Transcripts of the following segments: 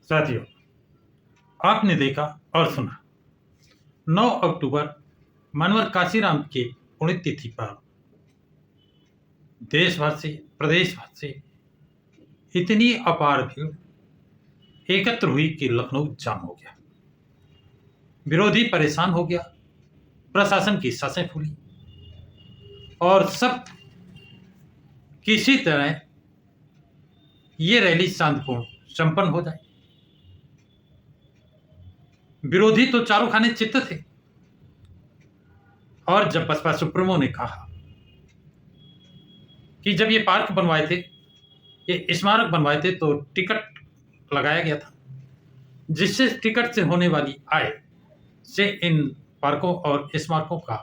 साथियों, आपने देखा और सुना 9 अक्टूबर मनवर काशीराम के पुण्यतिथि पर देश भर से, प्रदेश भर से इतनी अपार भीड़ एकत्र हुई कि लखनऊ जाम हो गया। विरोधी परेशान हो गया, प्रशासन की सांसें फूली और सब किसी तरह ये रैली शांतिपूर्ण संपन्न हो जाए। विरोधी तो चारों खाने चित्त थे और जब बसपा सुप्रीमो ने कहा कि जब ये पार्क बनवाए थे, ये स्मारक बनवाए थे, तो टिकट लगाया गया था, जिससे टिकट से होने वाली आय से इन पार्कों और स्मारकों का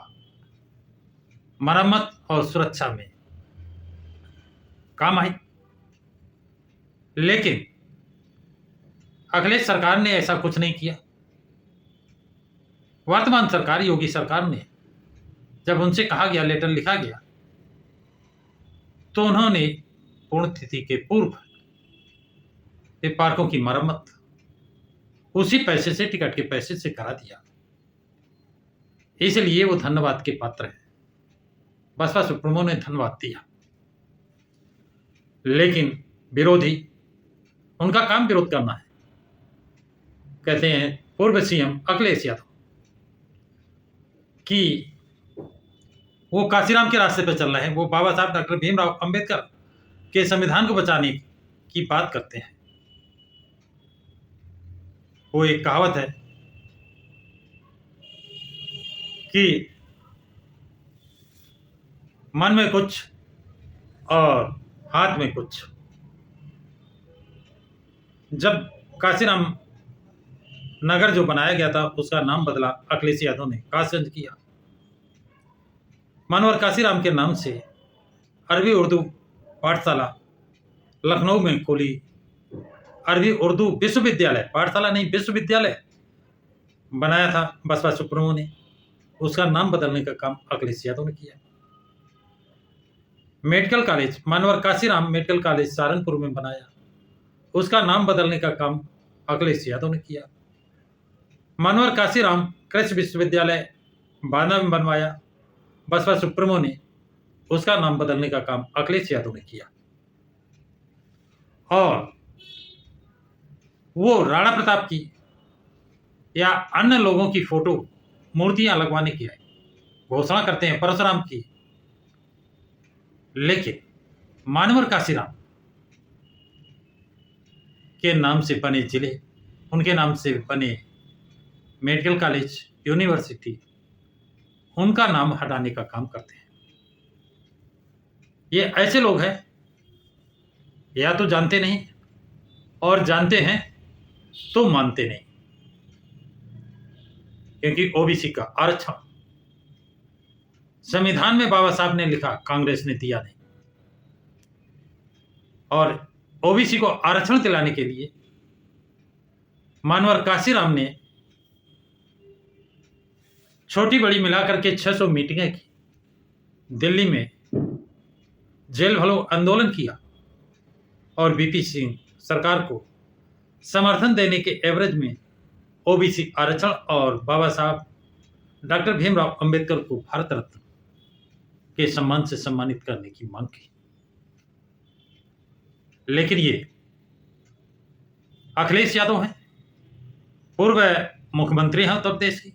मरम्मत और सुरक्षा में काम आई। लेकिन अखिलेश सरकार ने ऐसा कुछ नहीं किया। वर्तमान सरकार, योगी सरकार ने जब उनसे कहा गया, लेटर लिखा गया, तो उन्होंने पुण्यतिथि के पूर्व ये पार्कों की मरम्मत उसी पैसे से, टिकट के पैसे से करा दिया। इसलिए वो धन्यवाद के पात्र है। बसपा सुप्रीमो ने धन्यवाद दिया। लेकिन विरोधी, उनका काम विरोध करना है। कहते हैं पूर्व सीएम अखिलेश यादव कि वो काशीराम के रास्ते पर चल रहे हैं, वो बाबा साहब डॉक्टर भीमराव अंबेडकर के संविधान को बचाने की बात करते हैं। वो एक कहावत है कि मन में कुछ और हाथ में कुछ। जब काशीराम नगर जो बनाया गया था, उसका नाम बदला अखिलेश यादव ने, कासगंज किया। मनवर काशीराम के नाम से अरबी उर्दू पाठशाला लखनऊ में खोली। अरबी उर्दू विश्वविद्यालय, पाठशाला नहीं, विश्वविद्यालय बनाया था बसपा सुप्रीमो ने। उसका नाम बदलने का काम अखिलेश यादव ने किया। Medical college, Manwar Kashiram medical college Saharanpur में बनाया, उसका नाम बदलने का काम अखिलेश यादव ने किया। मनवर काशीराम कृषि विश्वविद्यालय बांदा में बनवाया, बसपा सुप्रीमो ने उसका नाम बदलने का काम अखिलेश यादव ने किया। और वो राणा प्रताप की या अन्य लोगों की फोटो, मूर्तियां लगवाने की घोषणा करते हैं, परशुराम की। लेकिन मनवर काशीराम के नाम से बने जिले, उनके नाम से बने मेडिकल कॉलेज, यूनिवर्सिटी, उनका नाम हटाने का काम करते हैं। ये ऐसे लोग हैं, या तो जानते नहीं, और जानते हैं तो मानते नहीं। क्योंकि ओबीसी का आरक्षण संविधान में बाबा साहब ने लिखा, कांग्रेस ने दिया नहीं। और ओबीसी को आरक्षण दिलाने के लिए मनवर काशीराम ने छोटी बड़ी मिलाकर के 600 मीटिंगें की, दिल्ली में जेल भरो आंदोलन किया और वीपी सिंह सरकार को समर्थन देने के एवरेज में ओबीसी आरक्षण और बाबा साहब डॉक्टर भीमराव अंबेडकर को भारत रत्न के सम्मान से सम्मानित करने की मांग की। लेकिन ये अखिलेश यादव हैं, पूर्व मुख्यमंत्री हैं उत्तर प्रदेश की,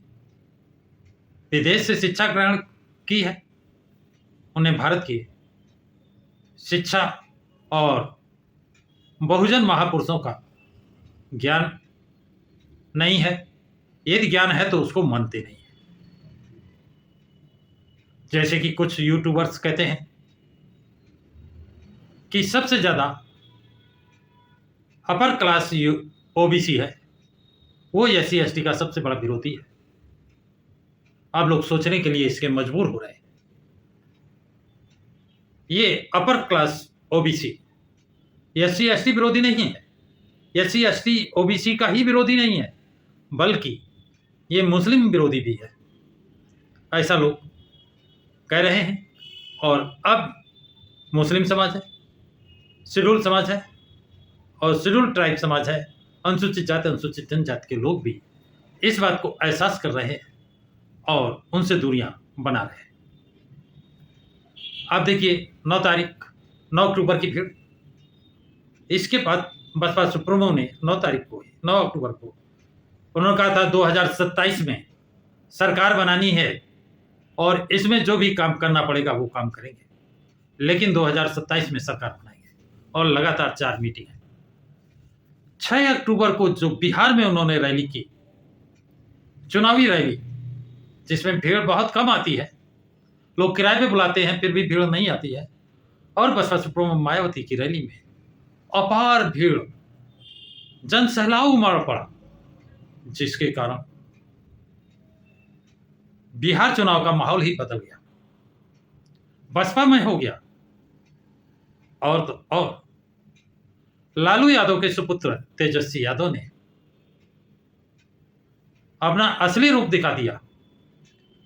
विदेश से शिक्षा ग्रहण की है, उन्हें भारत की शिक्षा और बहुजन महापुरुषों का ज्ञान नहीं है। यदि ज्ञान है तो उसको मानते नहीं है। जैसे कि कुछ यूट्यूबर्स कहते हैं कि सबसे ज्यादा अपर क्लास ओबीसी है, वो एससी एसटी का सबसे बड़ा विरोधी है। आप लोग सोचने के लिए इसके मजबूर हो रहे हैं। ये upper class OBC SC ST विरोधी नहीं है, एससी एसटी ओबीसी का ही विरोधी नहीं है, बल्कि ये मुस्लिम विरोधी भी है, ऐसा लोग कह रहे हैं। और अब मुस्लिम समाज है, शेड्यूल समाज है और शेड्यूल ट्राइब समाज है, अनुसूचित जाति अनुसूचित जनजाति के लोग भी इस बात को एहसास कर रहे हैं और उनसे दूरियां बना रहे हैं। आप देखिए 9 अक्टूबर की भीड़, इसके बाद बसपा सुप्रीमो ने 9 अक्टूबर को उन्होंने कहा था 2027 में सरकार बनानी है और इसमें जो भी काम करना पड़ेगा वो काम करेंगे, लेकिन 2027 में सरकार बनाएंगे। और लगातार 4 मीटिंग है। 6 अक्टूबर को जो बिहार में उन्होंने रैली की, चुनावी रैली, जिसमें भीड़ बहुत कम आती है, लोग किराए पे बुलाते हैं फिर भी भीड़ नहीं आती है, और बसपा सुप्रीमो मायावती की रैली में अपार भीड़, जन सैलाब उमड़ पड़ा, जिसके कारण बिहार चुनाव का माहौल ही बदल गया, बसपा में हो गया। और तो और लालू यादव के सुपुत्र तेजस्वी यादव ने अपना असली रूप दिखा दिया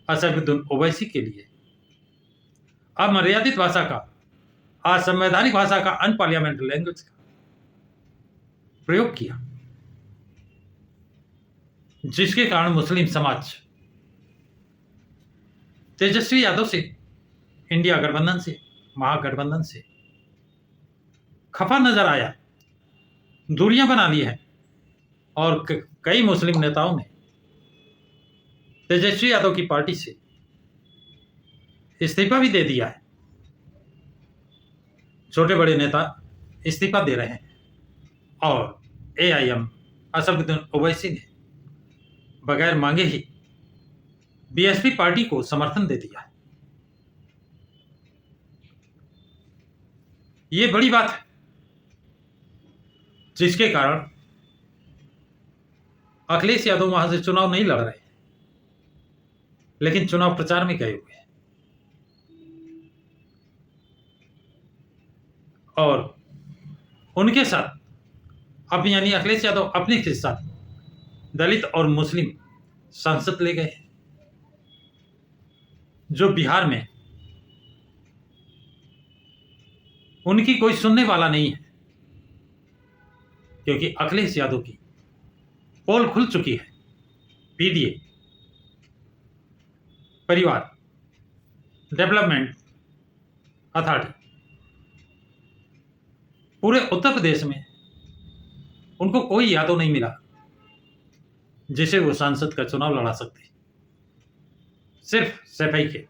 असदुद्दीन ओवैसी के लिए। अमर्यादित भाषा का, असंवैधानिक भाषा का, अनपार्लियामेंट्री लैंग्वेज का प्रयोग किया, जिसके कारण मुस्लिम समाज तेजस्वी यादव से, इंडिया गठबंधन से, महागठबंधन से खफा नजर आया, दूरियां बना ली है। और कई मुस्लिम नेताओं ने तेजस्वी यादव की पार्टी से इस्तीफा भी दे दिया है। छोटे बड़े नेता इस्तीफा दे रहे हैं और AIM असदुद्दीन ओवैसी ने बगैर मांगे ही BSP पार्टी को समर्थन दे दिया है। ये बड़ी बात है, जिसके कारण अखिलेश यादव वहां से चुनाव नहीं लड़ रहे, लेकिन चुनाव प्रचार में गए हुए हैं। और उनके साथ अब यानी अखिलेश यादव अपने के साथ दलित और मुस्लिम सांसद ले गए, जो बिहार में उनकी कोई सुनने वाला नहीं है, क्योंकि अखिलेश यादव की पोल खुल चुकी है। PDA, परिवार डेवलपमेंट अथॉरिटी, पूरे उत्तर प्रदेश में उनको कोई यादव नहीं मिला जिसे वो सांसद का चुनाव लड़ा सकते, सिर्फ सफाई के।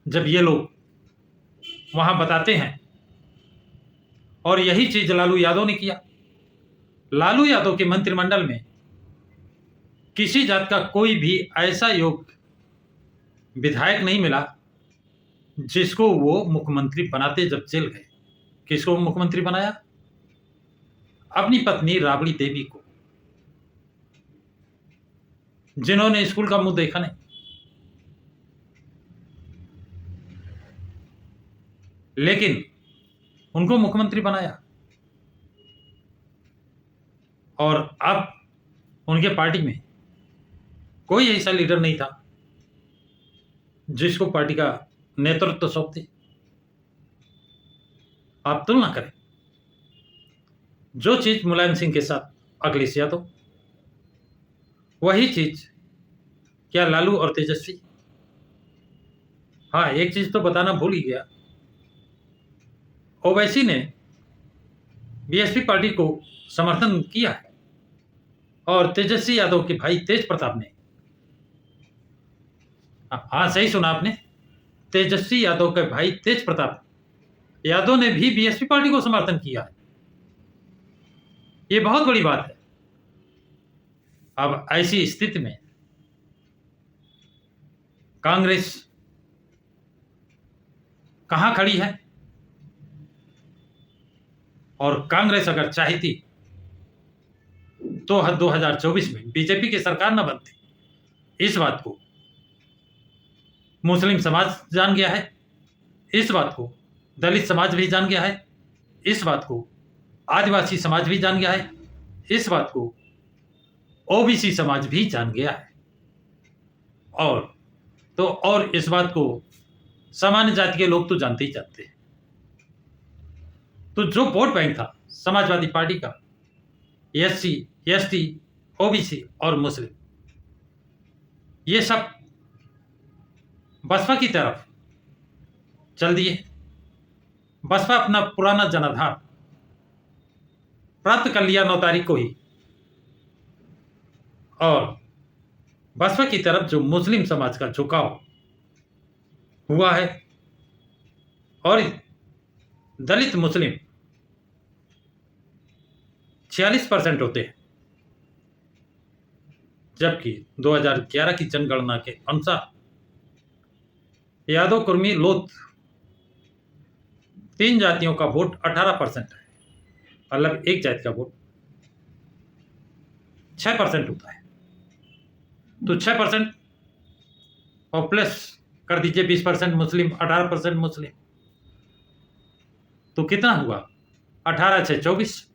जब ये लोग वहां बताते हैं, और यही चीज लालू यादव ने किया। लालू यादव के मंत्रिमंडल में किसी जात का कोई भी ऐसा योग्य विधायक नहीं मिला जिसको वो मुख्यमंत्री बनाते जब जेल गए। किसको मुख्यमंत्री बनाया? अपनी पत्नी राबड़ी देवी को, जिन्होंने स्कूल का मुंह देखा नहीं। लेकिन उनको मुख्यमंत्री बनाया, और अब उनके पार्टी में कोई ऐसा लीडर नहीं था जिसको पार्टी का नेतृत्व सौंपते। आप तुलना करें, जो चीज मुलायम सिंह के साथ अखिलेश यादव, वही चीज क्या लालू और तेजस्वी? हाँ, एक चीज तो बताना भूल ही गया, ओवैसी ने BSP पार्टी को समर्थन किया है, और तेजस्वी यादव के भाई तेज प्रताप ने, हाँ सही सुना आपने, तेजस्वी यादव के भाई तेज प्रताप यादव ने भी BSP पार्टी को समर्थन किया है। ये बहुत बड़ी बात है। अब ऐसी स्थिति में कांग्रेस कहां खड़ी है? और कांग्रेस अगर चाहती तो 2024 में बीजेपी की सरकार न बनती। इस बात को मुस्लिम समाज जान गया है, इस बात को दलित समाज भी जान गया है, इस बात को आदिवासी समाज भी जान गया है, इस बात को OBC समाज भी जान गया है, और इस बात को सामान्य जाति के लोग तो जानते ही जानते हैं। तो जो वोट बैंक था समाजवादी पार्टी का, एससी, एसटी, ओबीसी और मुस्लिम, ये सब बसपा की तरफ चल दिए। बसपा अपना पुराना जनाधार प्राप्त कर लिया 9 तारीख को ही, और बसपा की तरफ जो मुस्लिम समाज का झुकाव हुआ है, और दलित मुस्लिम 46% होते हैं, जबकि 2011 की जनगणना के अनुसार यादव, कुर्मी, लोथ 3 जातियों का वोट 18% है, मतलब एक जाति का वोट 6% होता है। तो 6% और प्लस कर दीजिए 20% मुस्लिम, 18% मुस्लिम, तो कितना हुआ? 18 से 24।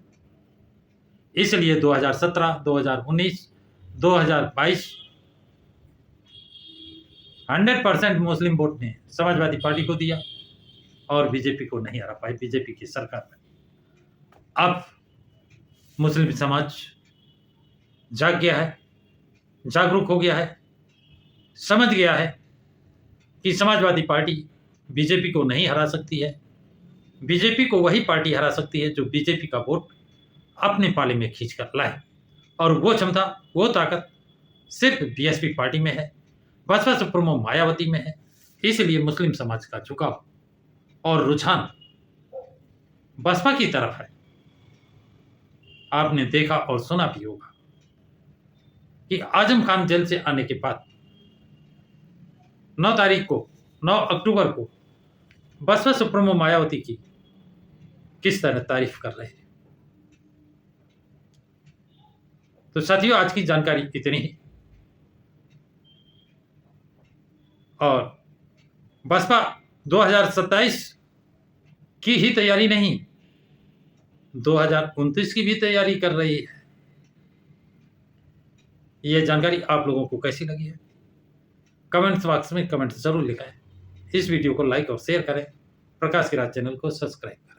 इसलिए 2017, 2019, 2022 100% मुस्लिम वोट ने समाजवादी पार्टी को दिया और बीजेपी को नहीं हरा पाई, बीजेपी की सरकार में। अब मुस्लिम समाज जाग गया है, जागरूक हो गया है, समझ गया है कि समाजवादी पार्टी बीजेपी को नहीं हरा सकती है। बीजेपी को वही पार्टी हरा सकती है जो बीजेपी का वोट अपने पाले में खींच कर लाए, और वो क्षमता, वो ताकत सिर्फ बीएसपी पार्टी में है, बसपा सुप्रीमो मायावती में है। इसलिए मुस्लिम समाज का झुकाव और रुझान बसपा की तरफ है। आपने देखा और सुना भी होगा कि आजम खान जेल से आने के बाद 9 तारीख को, 9 अक्टूबर को बसपा सुप्रीमो मायावती की किस तरह तारीफ कर रहे हैं। तो साथियों, आज की जानकारी इतनी ही, और बसपा 2027 की ही तैयारी नहीं, 2029 की भी तैयारी कर रही है। यह जानकारी आप लोगों को कैसी लगी है? कमेंट्स बॉक्स में कमेंट्स जरूर लिखें। इस वीडियो को लाइक और शेयर करें। प्रकाश की राज चैनल को सब्सक्राइब करें।